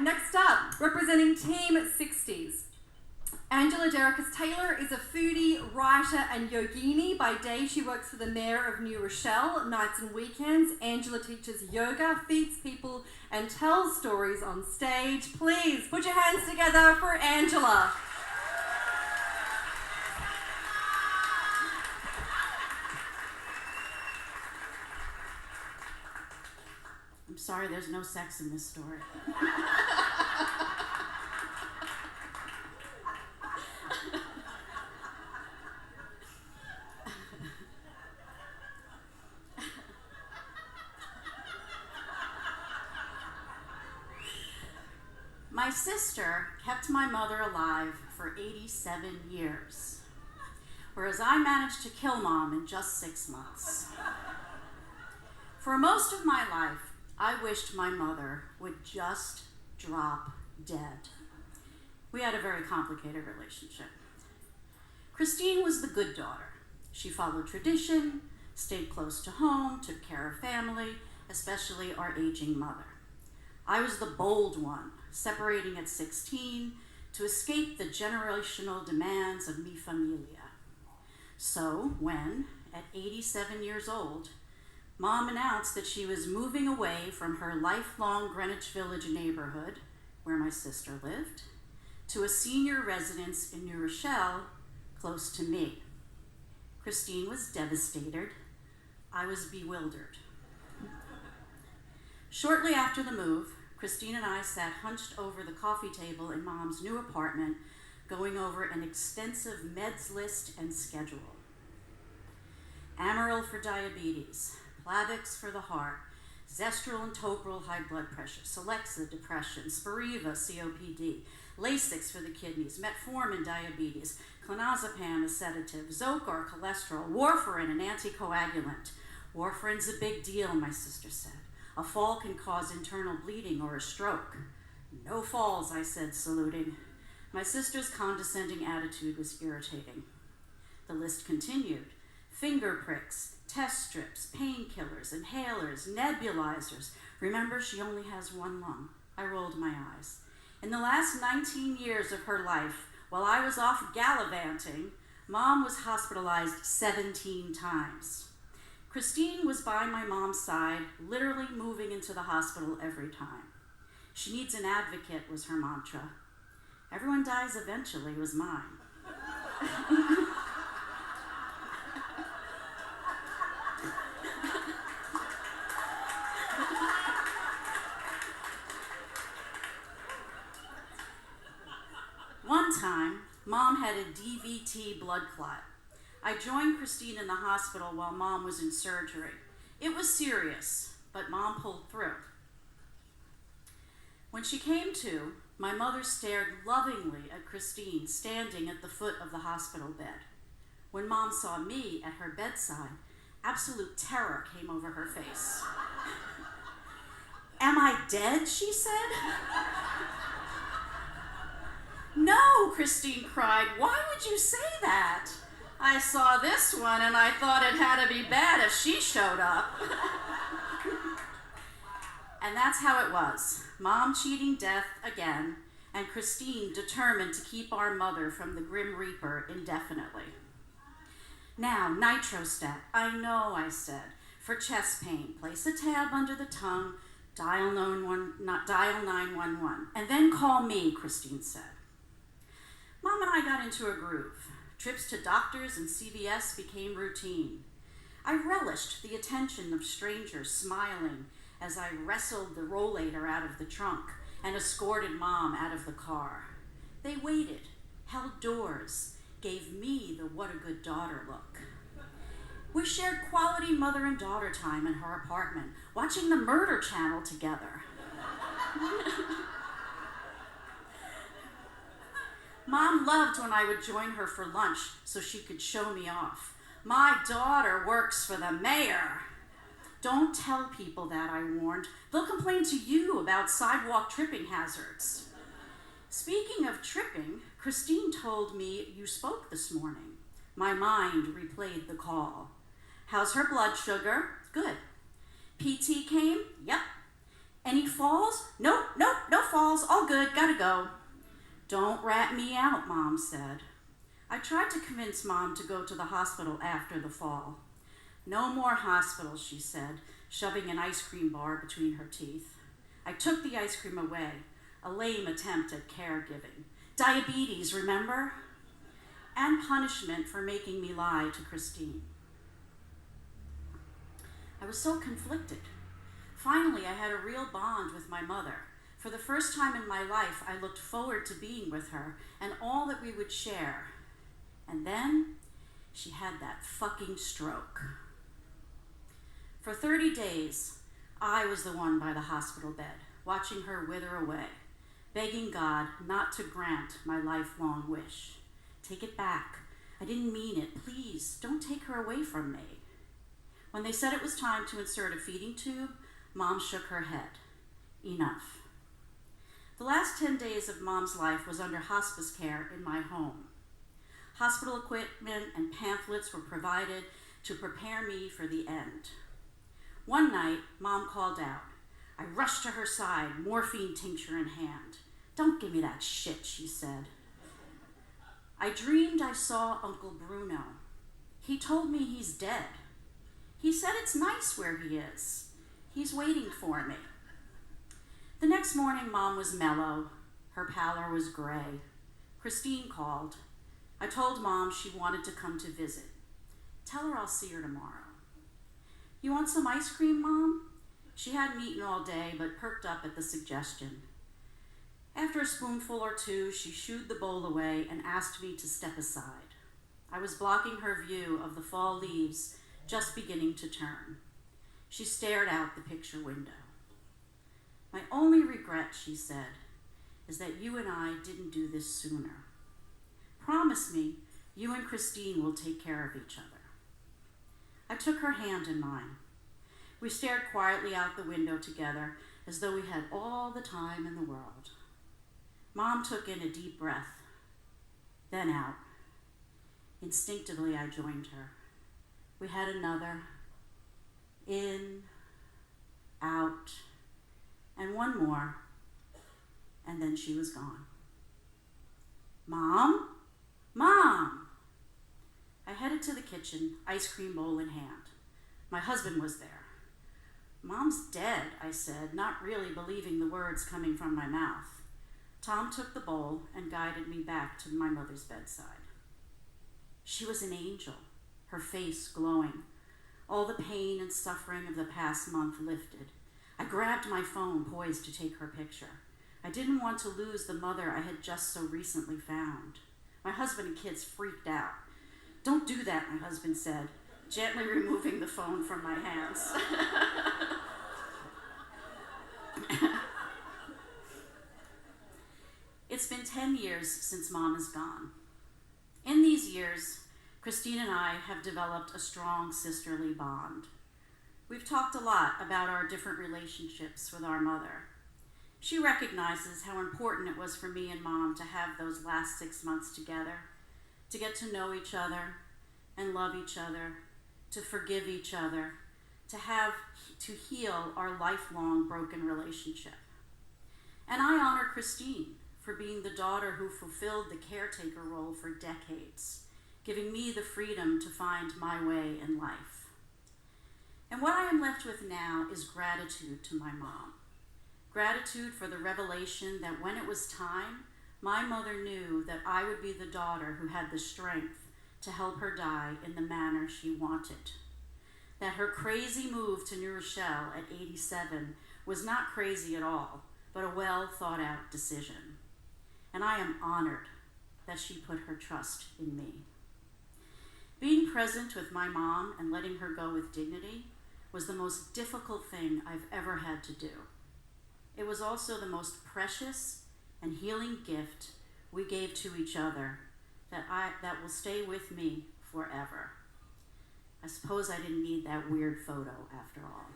next up, representing Team 60s. Angela Derricus Taylor is a foodie, writer, and yogini. By day, she works for the mayor of New Rochelle. Nights and weekends, Angela teaches yoga, feeds people, and tells stories on stage. Please put your hands together for Angela. I'm sorry, there's no sex in this story. My sister kept my mother alive for 87 years, whereas I managed to kill Mom in just 6 months. For most of my life, I wished my mother would just drop dead. We had a very complicated relationship. Christine was the good daughter. She followed tradition, stayed close to home, took care of family, especially our aging mother. I was the bold one, separating at 16 to escape the generational demands of mi familia. So when, at 87 years old, Mom announced that she was moving away from her lifelong Greenwich Village neighborhood, where my sister lived, to a senior residence in New Rochelle, close to me. Christine was devastated. I was bewildered. Shortly after the move, Christine and I sat hunched over the coffee table in Mom's new apartment, going over an extensive meds list and schedule. Amaryl for diabetes, Plavix for the heart, Zestril and Toprol high blood pressure, Celexa depression, Spiriva COPD, Lasix for the kidneys, Metformin diabetes, Clonazepam a sedative, Zocor cholesterol, warfarin an anticoagulant. Warfarin's a big deal, my sister said. A fall can cause internal bleeding or a stroke. No falls, I said, saluting. My sister's condescending attitude was irritating. The list continued. Finger pricks, test strips, painkillers, inhalers, nebulizers. Remember, she only has one lung. I rolled my eyes. In the last 19 years of her life, while I was off gallivanting, Mom was hospitalized 17 times. Christine was by my mom's side, literally moving into the hospital every time. She needs an advocate was her mantra. Everyone dies eventually was mine. One time, Mom had a DVT blood clot. I joined Christine in the hospital while Mom was in surgery. It was serious, but Mom pulled through. When she came to, my mother stared lovingly at Christine standing at the foot of the hospital bed. When Mom saw me at her bedside, absolute terror came over her face. "Am I dead?" she said. "No," Christine cried. "Why would you say that? I saw this one and I thought it had to be bad if she showed up." And that's how it was. Mom cheating death again, and Christine determined to keep our mother from the Grim Reaper indefinitely. "Now, Nitrostat, I know," I said. "For chest pain, place a tab under the tongue, dial 911, and then call me," Christine said. Mom and I got into a groove. Trips to doctors and CVS became routine. I relished the attention of strangers smiling as I wrestled the rollator out of the trunk and escorted Mom out of the car. They waited, held doors, gave me the what a good daughter look. We shared quality mother and daughter time in her apartment, watching the Murder Channel together. Mom loved when I would join her for lunch so she could show me off. "My daughter works for the mayor." "Don't tell people that," I warned. "They'll complain to you about sidewalk tripping hazards." Speaking of tripping, Christine told me you spoke this morning. My mind replayed the call. "How's her blood sugar?" "Good." "PT came?" "Yep." Any falls? Nope, no falls. All good, gotta go. Don't rat me out, Mom said. I tried to convince Mom to go to the hospital after the fall. No more hospitals, she said, shoving an ice cream bar between her teeth. I took the ice cream away, a lame attempt at caregiving. Diabetes, remember? And punishment for making me lie to Christine. I was so conflicted. Finally, I had a real bond with my mother. For the first time in my life, I looked forward to being with her and all that we would share. And then she had that fucking stroke. For 30 days, I was the one by the hospital bed, watching her wither away, begging God not to grant my lifelong wish. Take it back. I didn't mean it. Please, don't take her away from me. When they said it was time to insert a feeding tube, Mom shook her head. Enough. The last 10 days of Mom's life was under hospice care in my home. Hospital equipment and pamphlets were provided to prepare me for the end. One night, Mom called out. I rushed to her side, morphine tincture in hand. Don't give me that shit, she said. I dreamed I saw Uncle Bruno. He told me he's dead. He said it's nice where he is. He's waiting for me. The next morning, Mom was mellow. Her pallor was gray. Christine called. I told Mom she wanted to come to visit. Tell her I'll see her tomorrow. You want some ice cream, Mom? She hadn't eaten all day, but perked up at the suggestion. After a spoonful or two, she shooed the bowl away and asked me to step aside. I was blocking her view of the fall leaves just beginning to turn. She stared out the picture window. My only regret, she said, is that you and I didn't do this sooner. Promise me you and Christine will take care of each other. I took her hand in mine. We stared quietly out the window together as though we had all the time in the world. Mom took in a deep breath, then out. Instinctively, I joined her. We had another, in, out, and one more, and then she was gone. Mom? Mom! I headed to the kitchen, ice cream bowl in hand. My husband was there. Mom's dead, I said, not really believing the words coming from my mouth. Tom took the bowl and guided me back to my mother's bedside. She was an angel, her face glowing. All the pain and suffering of the past month lifted. I grabbed my phone, poised to take her picture. I didn't want to lose the mother I had just so recently found. My husband and kids freaked out. Don't do that, my husband said, gently removing the phone from my hands. It's been 10 years since Mom is gone. In these years, Christine and I have developed a strong sisterly bond. We've talked a lot about our different relationships with our mother. She recognizes how important it was for me and Mom to have those last 6 months together, to get to know each other and love each other, to forgive each other, to heal our lifelong broken relationship. And I honor Christine for being the daughter who fulfilled the caretaker role for decades, giving me the freedom to find my way in life. And what I am left with now is gratitude to my mom. Gratitude for the revelation that when it was time, my mother knew that I would be the daughter who had the strength to help her die in the manner she wanted. That her crazy move to New Rochelle at 87 was not crazy at all, but a well thought out decision. And I am honored that she put her trust in me. Being present with my mom and letting her go with dignity was the most difficult thing I've ever had to do. It was also the most precious and healing gift we gave to each other that will stay with me forever. I suppose I didn't need that weird photo after all.